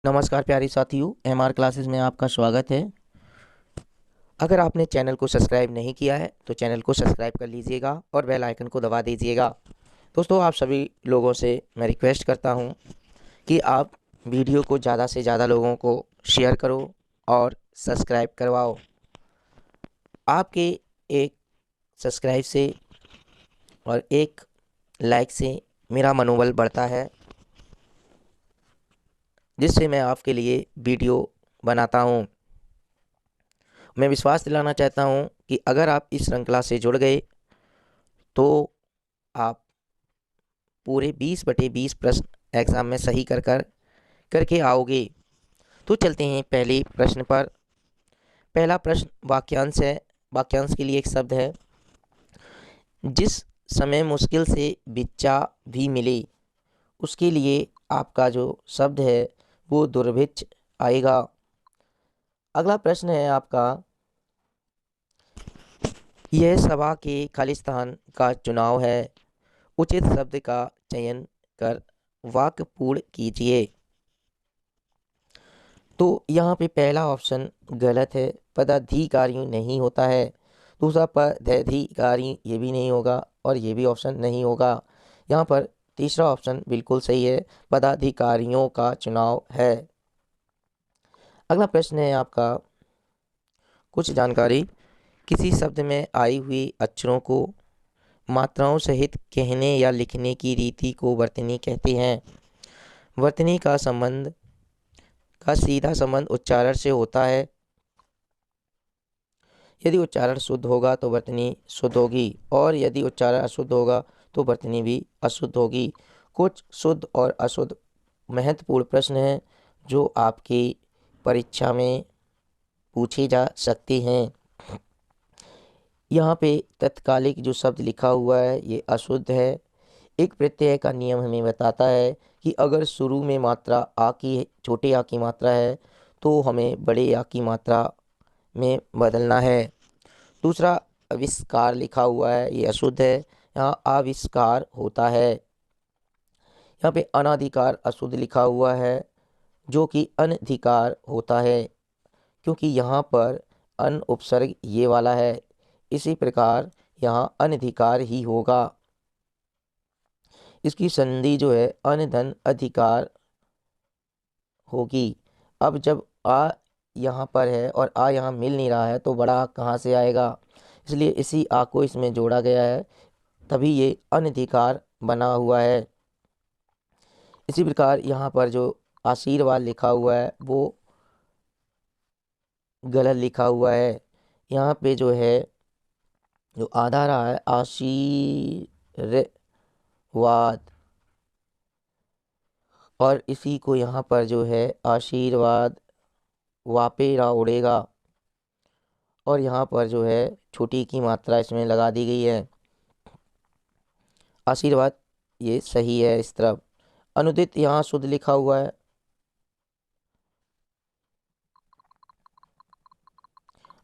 नमस्कार प्यारे साथियों, एमआर क्लासेस में आपका स्वागत है। अगर आपने चैनल को सब्सक्राइब नहीं किया है तो चैनल को सब्सक्राइब कर लीजिएगा और बेल आइकन को दबा दीजिएगा। दोस्तों, आप सभी लोगों से मैं रिक्वेस्ट करता हूं कि आप वीडियो को ज़्यादा से ज़्यादा लोगों को शेयर करो और सब्सक्राइब करवाओ। आपके एक सब्सक्राइब से और एक लाइक से मेरा मनोबल बढ़ता है, जिससे मैं आपके लिए वीडियो बनाता हूं। मैं विश्वास दिलाना चाहता हूं कि अगर आप इस श्रृंखला से जुड़ गए तो आप पूरे 20/20 प्रश्न एग्ज़ाम में सही करके आओगे। तो चलते हैं पहले प्रश्न पर। पहला प्रश्न वाक्यांश है। वाक्यांश के लिए एक शब्द है, जिस समय मुश्किल से बिच्चा भी मिले उसके लिए आपका जो शब्द है वो दुर्भिक्ष आएगा। अगला प्रश्न है आपका, यह सभा के खालिस्तान का चुनाव है, उचित शब्द का चयन कर वाक्य पूर्ण कीजिए। तो यहाँ पे पहला ऑप्शन गलत है, पदाधिकारी नहीं होता है। दूसरा पदाधिकारी ये भी नहीं होगा और ये भी ऑप्शन नहीं होगा। यहाँ पर तीसरा ऑप्शन बिल्कुल सही है, पदाधिकारियों का चुनाव है। अगला प्रश्न है आपका, कुछ जानकारी। किसी शब्द में आई हुई अक्षरों को मात्राओं सहित कहने या लिखने की रीति को वर्तनी कहते हैं। वर्तनी का सीधा संबंध उच्चारण से होता है। यदि उच्चारण शुद्ध होगा तो वर्तनी शुद्ध होगी और यदि उच्चारण अशुद्ध होगा तो वर्तनी भी अशुद्ध होगी। कुछ शुद्ध और अशुद्ध महत्वपूर्ण प्रश्न हैं जो आपकी परीक्षा में पूछे जा सकते हैं। यहाँ पे तत्कालिक जो शब्द लिखा हुआ है ये अशुद्ध है। एक प्रत्यय का नियम हमें बताता है कि अगर शुरू में मात्रा आ की छोटे आ की मात्रा है तो हमें बड़े आ की मात्रा में बदलना है। दूसरा, आविष्कार लिखा हुआ है ये अशुद्ध है, यहाँ आविष्कार होता है। यहाँ पे अनाधिकार अशुद्ध लिखा हुआ है जो कि अनधिकार होता है, क्योंकि यहाँ पर अन उपसर्ग ये वाला है। इसी प्रकार यहाँ अनधिकार ही होगा। इसकी संधि जो है अनधन अधिकार होगी। अब जब आ यहाँ पर है और आ यहाँ मिल नहीं रहा है तो बड़ा आ कहाँ से आएगा, इसलिए इसी आ को इसमें जोड़ा गया है, तभी ये अनधिकार बना हुआ है। इसी प्रकार यहाँ पर जो आशीर्वाद लिखा हुआ है वो गलत लिखा हुआ है। यहाँ पे जो है जो आधा रहा है आशीर्वाद, और इसी को यहाँ पर जो है आशीर्वाद वापेरा उड़ेगा और यहाँ पर जो है छोटी की मात्रा इसमें लगा दी गई है। आशीर्वाद ये सही है इस तरफ। अनुदित यहाँ शुद्ध लिखा हुआ है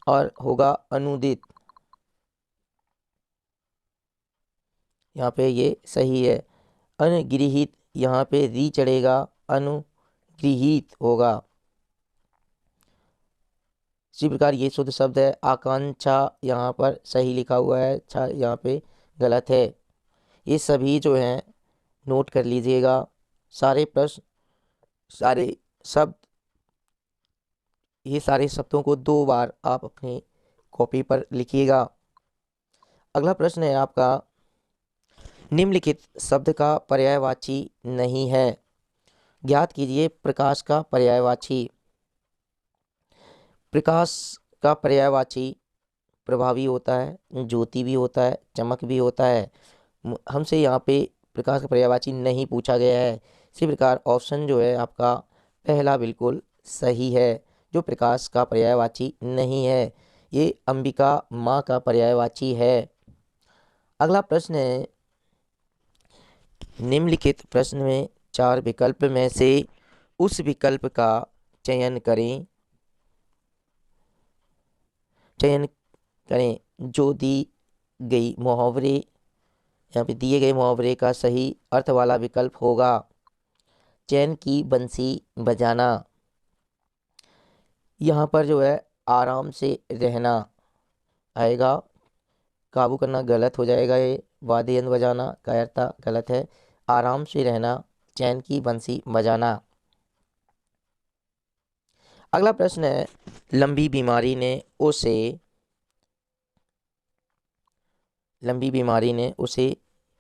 और होगा अनुदित। यहाँ पे ये सही है। अनुगृहित यहाँ पे री चढ़ेगा, अनुगृहित होगा। इसी प्रकार ये शुद्ध शब्द है। आकांक्षा यहाँ पर सही लिखा हुआ है, अच्छा यहाँ पे गलत है। ये सभी जो हैं नोट कर लीजिएगा। सारे प्रश्न, सारे शब्द, ये सारे शब्दों को 2 बार आप अपनी कॉपी पर लिखिएगा। अगला प्रश्न है आपका, निम्नलिखित शब्द का पर्यायवाची नहीं है, ज्ञात कीजिए। प्रकाश का पर्यायवाची। प्रकाश का पर्यायवाची प्रभावी होता है, ज्योति भी होता है, चमक भी होता है। हमसे यहाँ पे प्रकाश का पर्यायवाची नहीं पूछा गया है। इसी प्रकार ऑप्शन जो है आपका पहला बिल्कुल सही है, जो प्रकाश का पर्यायवाची नहीं है, ये अंबिका माँ का पर्यायवाची है। अगला प्रश्न है, निम्नलिखित प्रश्न में 4 विकल्प में से उस विकल्प का चयन करें जो दी गई मुहावरे, यहाँ पे दिए गए मुहावरे का सही अर्थ वाला विकल्प होगा। चैन की बंसी बजाना। यहाँ पर जो है आराम से रहना आएगा, काबू करना गलत हो जाएगा। ये वाद्य यंत्र बजाना कायरता गलत है। आराम से रहना, चैन की बंसी बजाना। अगला प्रश्न है, लंबी बीमारी ने उसे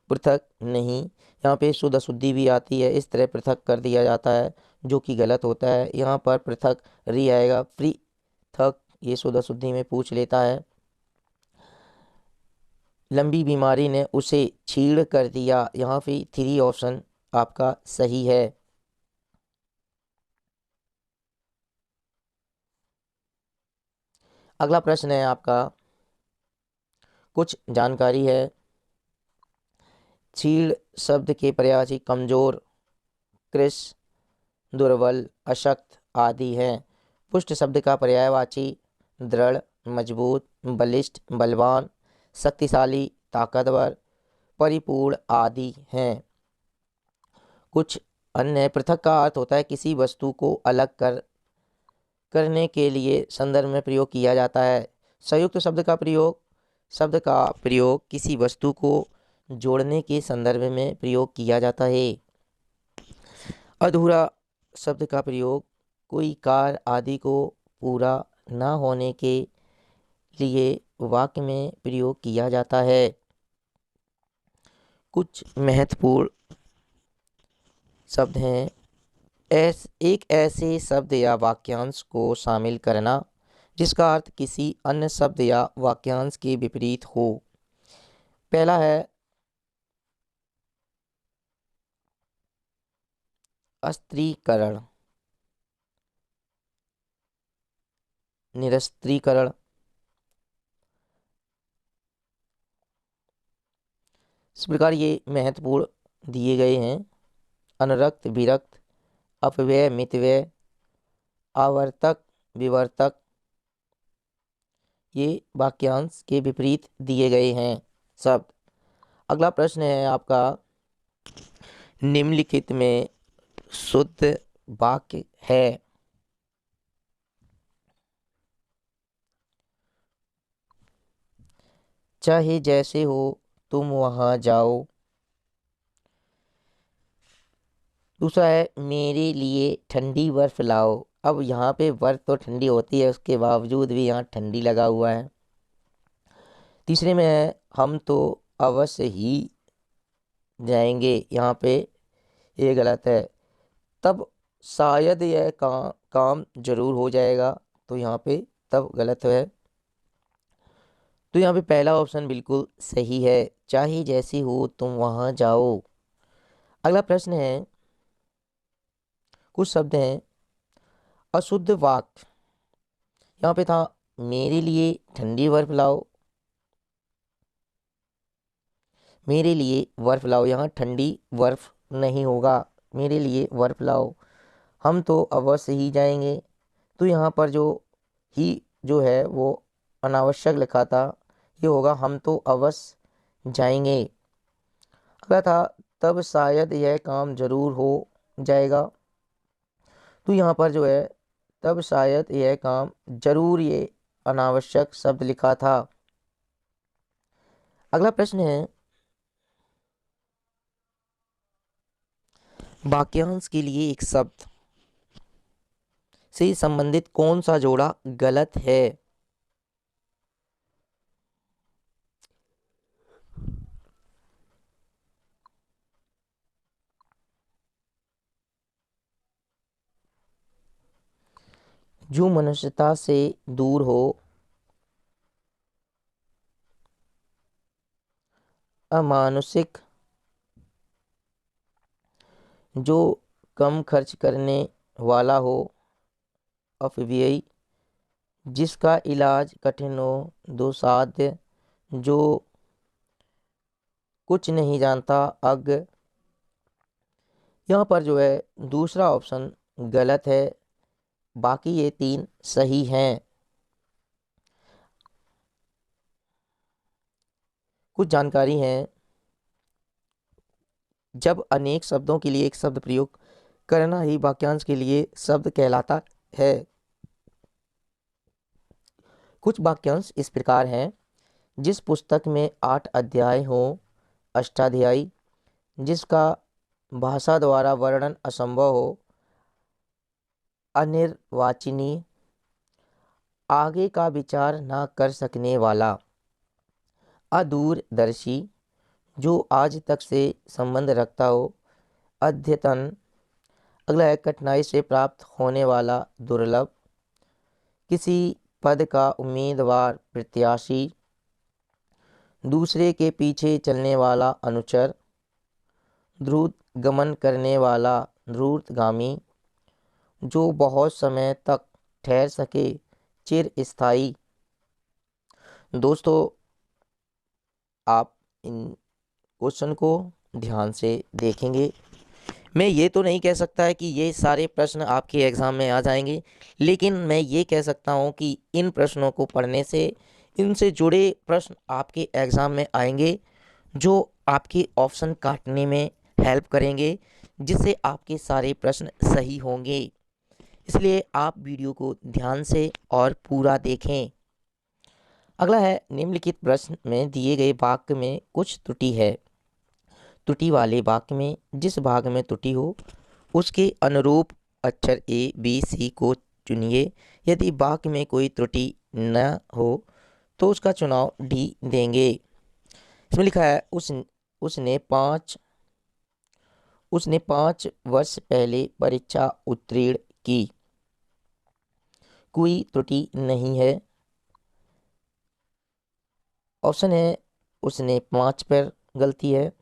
पृथक नहीं, यहाँ पे शुद्ध अशुद्धि भी आती है, इस तरह पृथक कर दिया जाता है जो कि गलत होता है। यहाँ पर पृथक री आएगा, पृथक ये शुद्ध अशुद्धि में पूछ लेता है। लंबी बीमारी ने उसे छीड़ कर दिया, यहाँ पे 3 ऑप्शन आपका सही है। अगला प्रश्न है आपका, कुछ जानकारी है। छीड़ शब्द के पर्यायवाची कमजोर, कृश, दुर्बल, अशक्त आदि हैं। पुष्ट शब्द का पर्यायवाची दृढ़, मजबूत, बलिष्ठ, बलवान, शक्तिशाली, ताकतवर, परिपूर्ण आदि हैं। कुछ अन्य पृथक का अर्थ होता है किसी वस्तु को अलग करने के लिए संदर्भ में प्रयोग किया जाता है। संयुक्त शब्द का प्रयोग किसी वस्तु को जोड़ने के संदर्भ में प्रयोग किया जाता है। अधूरा शब्द का प्रयोग कोई कार्य आदि को पूरा न होने के लिए वाक्य में प्रयोग किया जाता है। कुछ महत्वपूर्ण शब्द हैं। एक ऐसे शब्द या वाक्यांश को शामिल करना जिसका अर्थ किसी अन्य शब्द या वाक्यांश के विपरीत हो। पहला है अस्त्रीकरण, निरस्त्रीकरण। इस प्रकार ये महत्वपूर्ण दिए गए हैं। अनरक्त, विरक्त, अपव्यय, मितव्यय, आवर्तक, विवर्तक, ये वाक्यांश के विपरीत दिए गए हैं शब्द। अगला प्रश्न है आपका, निम्नलिखित में शुद्ध वाक्य है। चाहे जैसे हो तुम वहां जाओ। दूसरा है, मेरे लिए ठंडी बर्फ लाओ। अब यहाँ पे बर्फ तो ठंडी होती है, उसके बावजूद भी यहाँ ठंडी लगा हुआ है। तीसरे में है, हम तो अवश्य ही जाएंगे। यहाँ पे ये गलत है। तब शायद यह काम जरूर हो जाएगा, तो यहाँ पे तब गलत है। तो यहाँ पे पहला ऑप्शन बिल्कुल सही है, चाहे जैसी हो तुम वहां जाओ। अगला प्रश्न है, कुछ शब्द हैं अशुद्ध वाक्य। यहाँ पे था, मेरे लिए ठंडी बर्फ लाओ। मेरे लिए बर्फ लाओ, यहाँ ठंडी बर्फ नहीं होगा, मेरे लिए बर्फ लाओ। हम तो अवश्य ही जाएंगे, तो यहाँ पर ही जो है वो अनावश्यक लिखा था, ये होगा हम तो अवश्य जाएंगे। अगला था, तब शायद यह काम जरूर हो जाएगा। तो यहाँ पर जो है तब शायद यह काम जरूर, ये अनावश्यक शब्द लिखा था। अगला प्रश्न है, वाक्यांश के लिए एक शब्द से संबंधित कौन सा जोड़ा गलत है। जो मनुष्यता से दूर हो, अमानुषिक, जो कम खर्च करने वाला हो, अपव्ययी, जिसका इलाज कठिन हो, दुस्साध्य, जो कुछ नहीं जानता, अज्ञ। यहाँ पर जो है दूसरा ऑप्शन गलत है, बाकी ये 3 सही हैं। कुछ जानकारी है, जब अनेक शब्दों के लिए एक शब्द प्रयोग करना ही वाक्यांश के लिए शब्द कहलाता है। कुछ वाक्यांश इस प्रकार हैं। जिस पुस्तक में 8 अध्याय हो, अष्टाध्यायी, जिसका भाषा द्वारा वर्णन असंभव हो, अनिर्वाचनीय, आगे का विचार न कर सकने वाला, अदूरदर्शी, जो आज तक से संबंध रखता हो, अद्यतन। अगला है कठिनाई से प्राप्त होने वाला, दुर्लभ, किसी पद का उम्मीदवार, प्रत्याशी, दूसरे के पीछे चलने वाला, अनुचर, द्रुत गमन करने वाला, द्रुतगामी, जो बहुत समय तक ठहर सके, चिरस्थायी। दोस्तों, आप इन क्वेश्चन को ध्यान से देखेंगे। मैं ये तो नहीं कह सकता है कि ये सारे प्रश्न आपके एग्ज़ाम में आ जाएंगे, लेकिन मैं ये कह सकता हूँ कि इन प्रश्नों को पढ़ने से इनसे जुड़े प्रश्न आपके एग्ज़ाम में आएंगे, जो आपके ऑप्शन काटने में हेल्प करेंगे, जिससे आपके सारे प्रश्न सही होंगे। इसलिए आप वीडियो को ध्यान से और पूरा देखें। अगला है निम्नलिखित प्रश्न में दिए गए वाक्य में कुछ त्रुटि है। त्रुटि वाले वाक्य में जिस भाग में त्रुटि हो उसके अनुरूप अक्षर ए बी सी को चुनिए। यदि वाक्य में कोई त्रुटि न हो तो उसका चुनाव डी देंगे। इसमें लिखा है उसने 5 वर्ष पहले परीक्षा उत्तीर्ण की। कोई त्रुटि नहीं है। ऑप्शन है उसने 5 पर गलती है,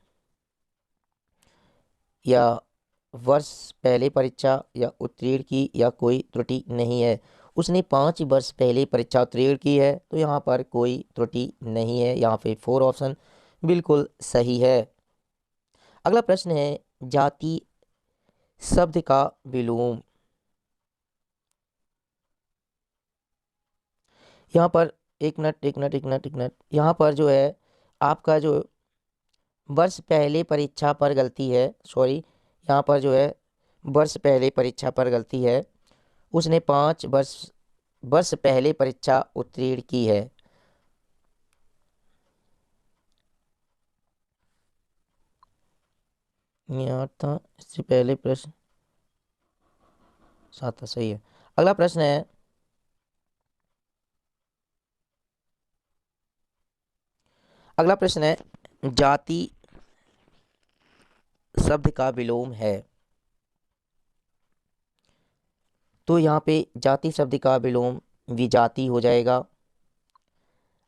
या वर्ष पहले परीक्षा या उत्तीर्ण की, या कोई त्रुटि नहीं है। उसने 5 वर्ष पहले परीक्षा उत्तीर्ण की है, तो यहाँ पर कोई त्रुटि नहीं है। यहाँ पे 4 ऑप्शन बिल्कुल सही है। अगला प्रश्न है जाति शब्द का विलोम। यहाँ पर एक मिनट यहाँ पर जो है आपका जो वर्ष पहले परीक्षा पर गलती है, सॉरी, यहाँ पर जो है वर्ष पहले परीक्षा पर गलती है। उसने 5 वर्ष पहले परीक्षा उत्तीर्ण की है। यहाँ था इससे पहले प्रश्न 7 सही है। अगला प्रश्न है जाति शब्द का विलोम है। तो यहाँ पे जाति शब्द का विलोम विजाति हो जाएगा।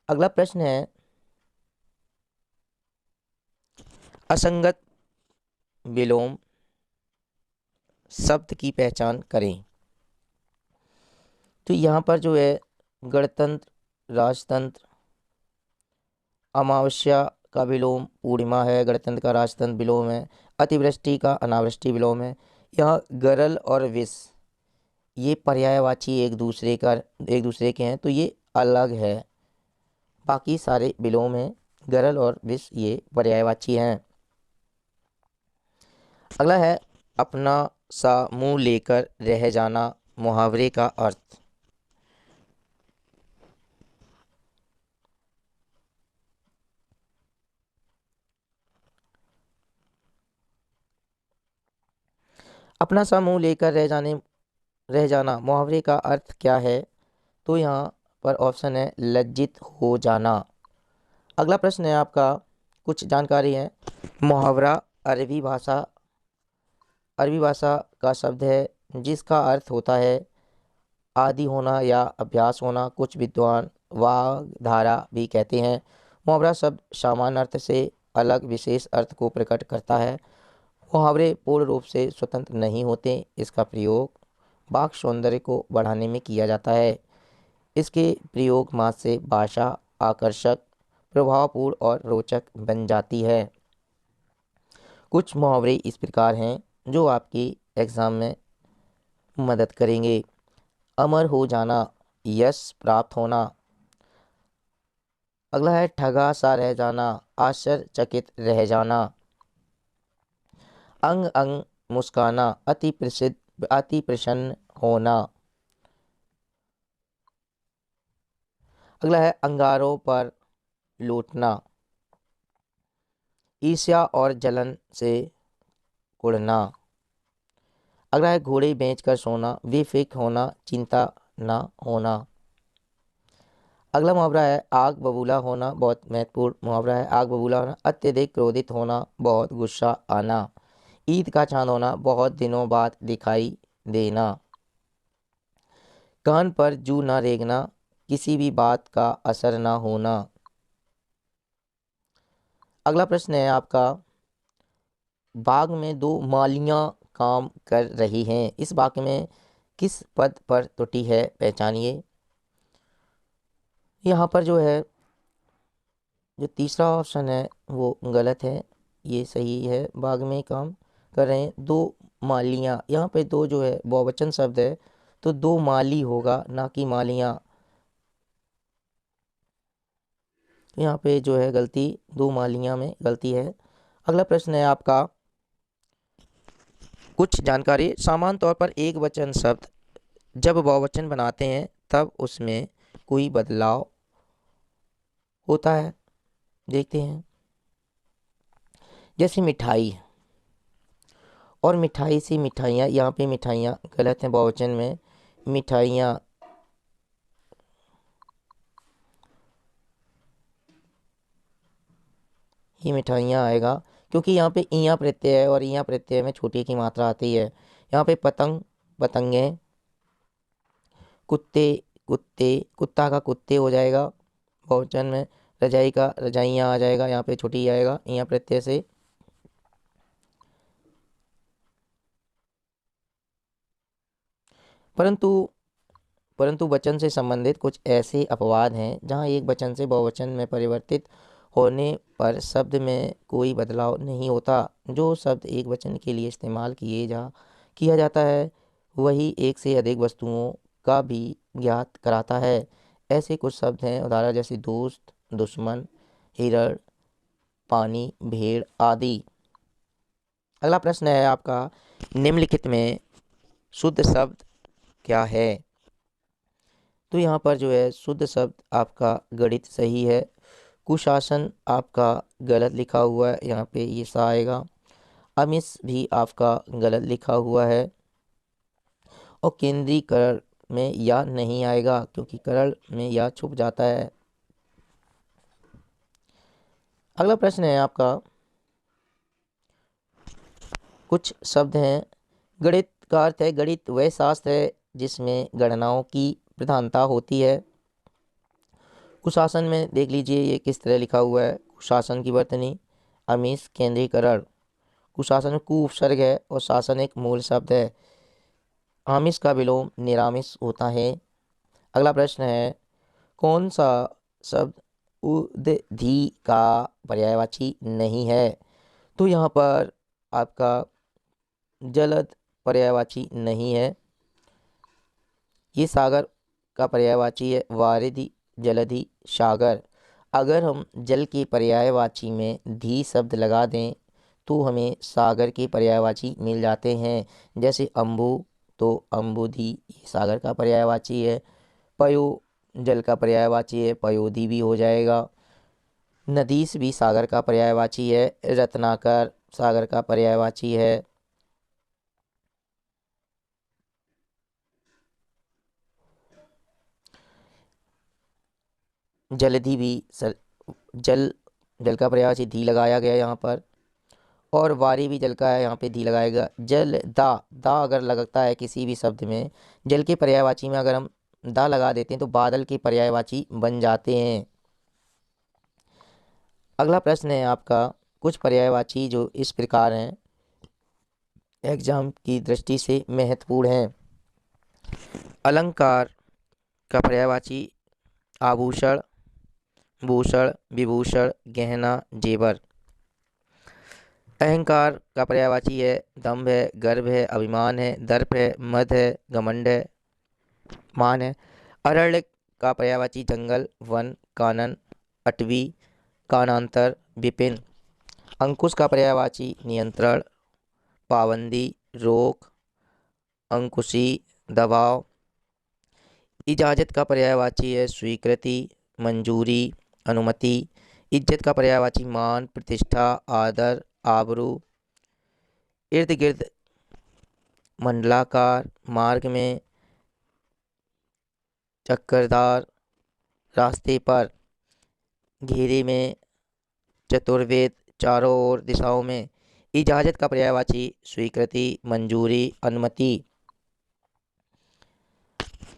अगला प्रश्न है असंगत विलोम शब्द की पहचान करें। तो यहाँ पर जो है गणतंत्र, राजतंत्र, अमावस्या का विलोम पूर्णिमा है, गणतंत्र का राजतंत्र विलोम है, अतिवृष्टि का अनावृष्टि विलोम है। यहाँ गरल और विष ये पर्यायवाची एक दूसरे के हैं, तो ये अलग है। बाकी सारे विलोम हैं, गरल और विष ये पर्यायवाची हैं। अगला है अपना सा मुंह लेकर रह जाना, मुहावरे का अर्थ। अपना सा मुंह लेकर रह जाना मुहावरे का अर्थ क्या है? तो यहाँ पर ऑप्शन है लज्जित हो जाना। अगला प्रश्न है आपका, कुछ जानकारी है। मुहावरा अरबी भाषा का शब्द है जिसका अर्थ होता है आदि होना या अभ्यास होना। कुछ विद्वान वाग्धारा भी कहते हैं। मुहावरा शब्द सामान्य अर्थ से अलग विशेष अर्थ को प्रकट करता है। मुहावरे पूर्ण रूप से स्वतंत्र नहीं होते। इसका प्रयोग वाक् सौंदर्य को बढ़ाने में किया जाता है। इसके प्रयोग मात्र से भाषा आकर्षक, प्रभावपूर्ण और रोचक बन जाती है। कुछ मुहावरे इस प्रकार हैं जो आपकी एग्ज़ाम में मदद करेंगे। अमर हो जाना, यश प्राप्त होना। अगला है ठगा सा रह जाना, आश्चर्यचकित रह जाना। अंग अंग मुस्काना, अति प्रसन्न होना। अगला है अंगारों पर लूटना, ईर्ष्या और जलन से कुढ़ना। अगला है घोड़े बेचकर सोना, बेफिक्र होना, चिंता ना होना। अगला मुहावरा है आग बबूला होना, बहुत महत्वपूर्ण मुहावरा है आग बबूला होना। अत्यधिक क्रोधित होना, बहुत गुस्सा आना। ईद का चांद होना, बहुत दिनों बाद दिखाई देना। कान पर जू ना रेंगना, किसी भी बात का असर ना होना। अगला प्रश्न है आपका, बाग में दो मालियां काम कर रही हैं, इस वाक्य में किस पद पर त्रुटि है, पहचानिए। यहाँ पर जो है, जो तीसरा ऑप्शन है वो गलत है, ये सही है। बाग में काम कर रहे हैं दो मालियाँ, यहाँ पे दो जो है बहुवचन शब्द है, तो दो माली होगा ना कि मालियाँ। तो यहाँ पे जो है गलती, दो मालियाँ में गलती है। अगला प्रश्न है आपका, कुछ जानकारी। सामान्य तौर पर एक वचन शब्द जब बहुवचन बनाते हैं तब उसमें कोई बदलाव होता है, देखते हैं। जैसे मिठाई और मिठाई से मिठाइयाँ, यहाँ पे मिठाइयाँ गलत हैं बहुवचन में, मिठाइयाँ। ये मिठाइयाँ आएगा क्योंकि यहाँ पे इया प्रत्यय है और इया प्रत्यय में छोटी की मात्रा आती है। यहाँ पे पतंग पतंगे, कुत्ते कुत्ते, कुत्ता का कुत्ते हो जाएगा बहुवचन में। रजाई का रजाइयाँ आ जाएगा, यहाँ पे छोटी आएगा इया प्रत्यय से। परंतु परंतु वचन से संबंधित कुछ ऐसे अपवाद हैं जहाँ एक वचन से बहुवचन में परिवर्तित होने पर शब्द में कोई बदलाव नहीं होता। जो शब्द एक वचन के लिए इस्तेमाल किया जाता है वही एक से अधिक वस्तुओं का भी ज्ञात कराता है। ऐसे कुछ शब्द हैं, उदाहरण जैसे दोस्त, दुश्मन, हिरण, पानी, भेड़ आदि। अगला प्रश्न है आपका, निम्नलिखित में शुद्ध शब्द क्या है। तो यहाँ पर जो है शुद्ध शब्द आपका गणित सही है। कुशासन आपका गलत लिखा हुआ है, यहाँ पे ये सा आएगा। अमिश भी आपका गलत लिखा हुआ है। और केंद्रीकरण में या नहीं आएगा क्योंकि करण में या छुप जाता है। अगला प्रश्न है आपका, कुछ शब्द हैं। गणित का अर्थ है, गणित वह शास्त्र है जिसमें गणनाओं की प्रधानता होती है। कुशासन में देख लीजिए ये किस तरह लिखा हुआ है, कुशासन की वर्तनी। अमीश केंद्रीकरण, कुशासन में कु उपसर्ग है और शासन एक मूल शब्द है। आमिष का विलोम निरामिष होता है। अगला प्रश्न है, कौन सा शब्द उदधि का पर्यायवाची नहीं है। तो यहाँ पर आपका जलद पर्यायवाची नहीं है, ये सागर का पर्यायवाची है। वारिधि, जलधि, सागर। अगर हम जल के पर्यायवाची में धी शब्द लगा दें तो हमें सागर के पर्यायवाची मिल जाते हैं। जैसे अम्बु, तो अम्बुधि ये सागर का पर्यायवाची है। पयो जल का पर्यायवाची है, पयोधि भी हो जाएगा। नदीस भी सागर का पर्यायवाची है। रत्नाकर सागर का पर्यायवाची है। जलधि भी जल जल का पर्यायवाची धी लगाया गया यहाँ पर। और वारी भी जल का है, यहाँ पे धी लगाएगा। जल दा, दा अगर लगता है किसी भी शब्द में, जल के पर्यायवाची में अगर हम दा लगा देते हैं तो बादल के पर्यायवाची बन जाते हैं। अगला प्रश्न है आपका, कुछ पर्यायवाची जो इस प्रकार हैं, एग्जाम की दृष्टि से महत्वपूर्ण हैं। अलंकार का पर्यायवाची आभूषण, भूषण, विभूषण, गहना, जेवर। अहंकार का पर्यायवाची है दंभ है, गर्व है, अभिमान है, दर्प है, मद है, घमंड है, मान है। अरण्य का पर्यायवाची जंगल, वन, कानन, अटवी, कानांतर, विपिन। अंकुश का पर्यायवाची नियंत्रण, पाबंदी, रोक, अंकुशी, दबाव। इजाज़त का पर्यायवाची है स्वीकृति, मंजूरी, अनुमति। इज्जत का पर्यायवाची मान, प्रतिष्ठा, आदर, आबरू। इर्द गिर्द, मंडलाकार, मार्ग में, चक्करदार, रास्ते पर, घेरे में, चतुर्वेद, चारों ओर, दिशाओं में। इजाजत का पर्यायवाची स्वीकृति, मंजूरी, अनुमति।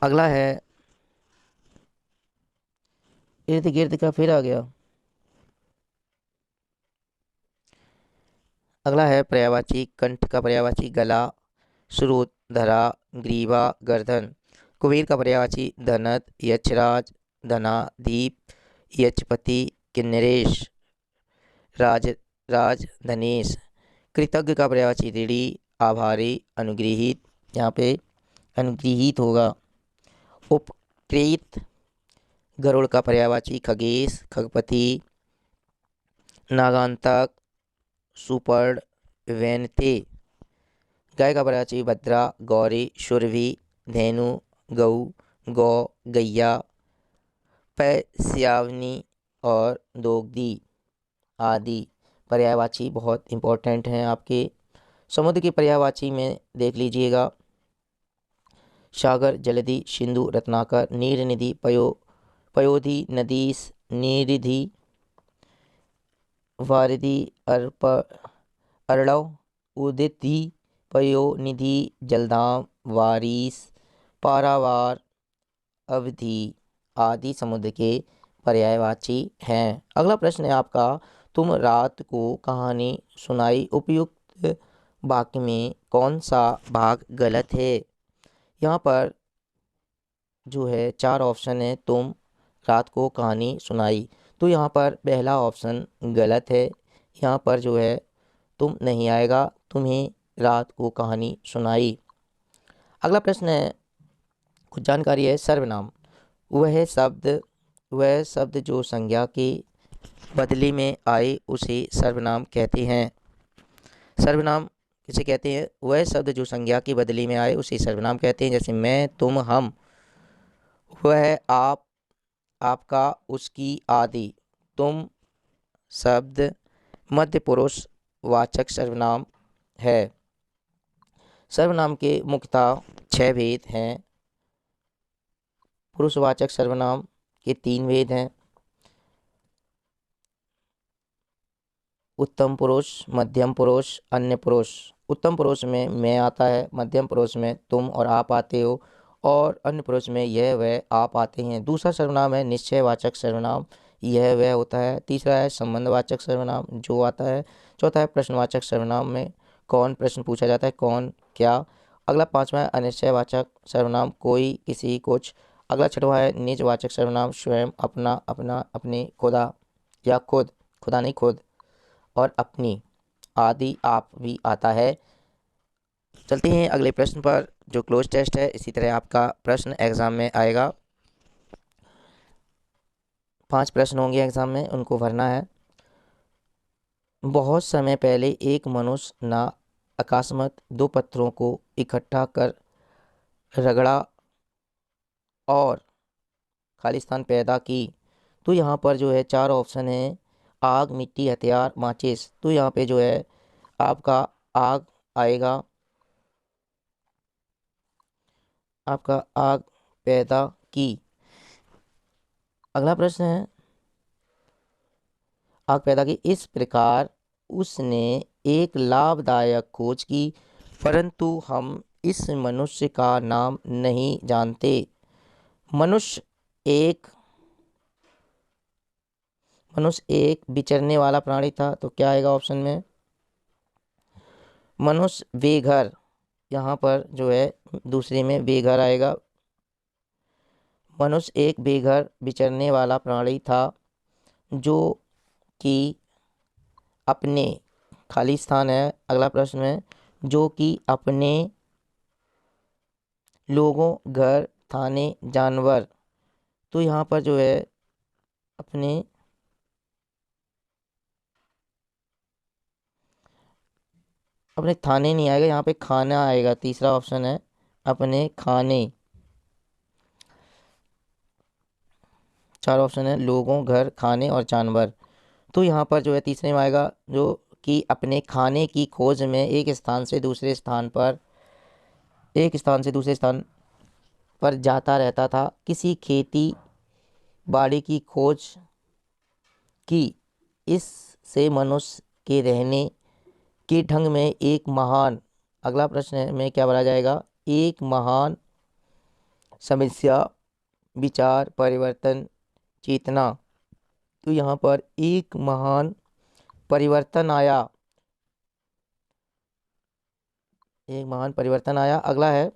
अगला है इर्द गिर्द का, फिर आ गया। अगला है पर्यायवाची कंठ का पर्यायवाची गला, श्रुत, धरा, ग्रीवा, गर्दन। कुबेर का पर्यायवाची धनत, यक्षराज, धनादीप, यक्षपति, किन्नरेश, राज राज, धनेश। कृतज्ञ का पर्यायवाची ऋणी, आभारी, अनुग्रहित। यहाँ पे अनुग्रहित होगा। उपकृत। गरुड़ का पर्यायवाची खगेश, खगपति, नागांतक, सुपर्ण, वैनते। गाय का पर्यायवाची भद्रा, गौरी, शुरभि, धेनु, गऊ, गौ, गैया, पैस्यावनी और दोग्धी आदि। पर्यायवाची बहुत इंपॉर्टेंट हैं आपके। समुद्र की पर्यायवाची में देख लीजिएगा, सागर, जलधि, सिंधु, रत्नाकर, नीरनिधि, पयोधि, नदीस, नीरिधि, वारिधि, अर्णव, उदिति, पयोनिधि, जलधाम, वारिस, पारावार, अवधि आदि समुद्र के पर्यायवाची हैं। अगला प्रश्न है आपका, तुम रात को कहानी सुनाई, उपयुक्त वाक्य में कौन सा भाग गलत है। यहाँ पर जो है 4 ऑप्शन है। तुम रात को कहानी सुनाई, तो यहाँ पर पहला ऑप्शन गलत है। यहाँ पर जो है तुम नहीं आएगा, तुम्हें रात को कहानी सुनाई। अगला प्रश्न है, कुछ जानकारी है। सर्वनाम वह शब्द जो संज्ञा के बदले में आए उसे सर्वनाम कहते हैं। सर्वनाम किसे कहते हैं? वह शब्द जो संज्ञा के बदले में आए उसे सर्वनाम कहते हैं। जैसे मैं, तुम, हम, वह, आप, आपका, उसकी आदि। तुम शब्द मध्य पुरुष वाचक सर्वनाम है। सर्वनाम के मुख्यतः 6 भेद हैं। पुरुषवाचक सर्वनाम के 3 भेद हैं। उत्तम पुरुष, मध्यम पुरुष, अन्य पुरुष। उत्तम पुरुष में मैं आता है, मध्यम पुरुष में तुम और आप आते हो, और अन्य पुरुष में यह वह आप आते हैं। दूसरा सर्वनाम है निश्चयवाचक सर्वनाम, यह वह होता है। तीसरा है संबंधवाचक सर्वनाम, जो आता है। चौथा है प्रश्नवाचक सर्वनाम में कौन प्रश्न पूछा जाता है, कौन, क्या। अगला 5वां है अनिश्चयवाचक सर्वनाम, कोई, किसी, कुछ। अगला 6वां है निजवाचक सर्वनाम, स्वयं, अपना, अपना, अपने, खुदा या खुद, खुदा नहीं खुद, और अपनी आदि आप भी आता है। चलते हैं अगले प्रश्न पर, जो क्लोज टेस्ट है। इसी तरह आपका प्रश्न एग्जाम में आएगा। 5 प्रश्न होंगे एग्जाम में, उनको भरना है। बहुत समय पहले एक मनुष्य ना अकस्मात 2 पत्थरों को इकट्ठा कर रगड़ा और खालिस्तान पैदा की। तो यहाँ पर जो है 4 ऑप्शन है, आग, मिट्टी, हथियार, माचिस। तो यहाँ पे जो है आपका आग आएगा, आपका आग पैदा की। अगला प्रश्न है, आग पैदा की। इस प्रकार उसने एक लाभदायक खोज की, परंतु हम इस मनुष्य का नाम नहीं जानते। मनुष्य एक विचरने वाला प्राणी था। तो क्या आएगा ऑप्शन में? मनुष्य बेघर, यहाँ पर जो है दूसरे में बेघर आएगा। मनुष्य एक बेघर विचरने वाला प्राणी था जो कि अपने, खालिस्तान है अगला प्रश्न है, जो कि अपने लोगों, घर, थाने, जानवर। तो यहाँ पर जो है अपने थाने नहीं आएगा, यहाँ पे खाना आएगा। तीसरा ऑप्शन है अपने खाने। चार ऑप्शन है, लोगों, घर, खाने और जानवर। तो यहाँ पर जो है तीसरे में आएगा, जो कि अपने खाने की खोज में एक स्थान से दूसरे स्थान पर जाता रहता था। किसी खेती बाड़ी की खोज की। इससे मनुष्य के रहने के ढंग में एक महान, अगला प्रश्न में क्या भरा जाएगा, एक महान समस्या, विचार, परिवर्तन, चेतना। तो यहाँ पर एक महान परिवर्तन आया, एक महान परिवर्तन आया। अगला है,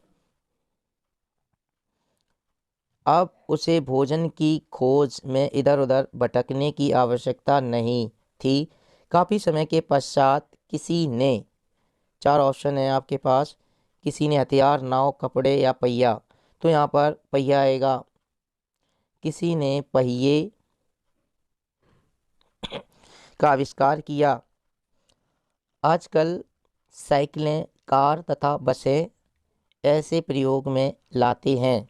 अब उसे भोजन की खोज में इधर उधर भटकने की आवश्यकता नहीं थी। काफ़ी समय के पश्चात किसी ने, चार ऑप्शन है आपके पास, किसी ने हथियार, नाव, कपड़े या पहिया। तो यहाँ पर पहिया आएगा। किसी ने पहिए का आविष्कार किया। आजकल साइकिलें, कार तथा बसें ऐसे प्रयोग में लाते हैं।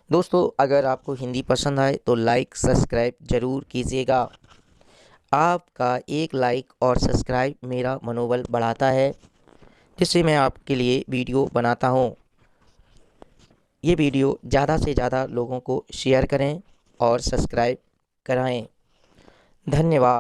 दोस्तों, अगर आपको हिंदी पसंद आए तो लाइक सब्सक्राइब ज़रूर कीजिएगा। आपका एक लाइक और सब्सक्राइब मेरा मनोबल बढ़ाता है, जिससे मैं आपके लिए वीडियो बनाता हूँ। ये वीडियो ज़्यादा से ज़्यादा लोगों को शेयर करें और सब्सक्राइब कराएं। धन्यवाद।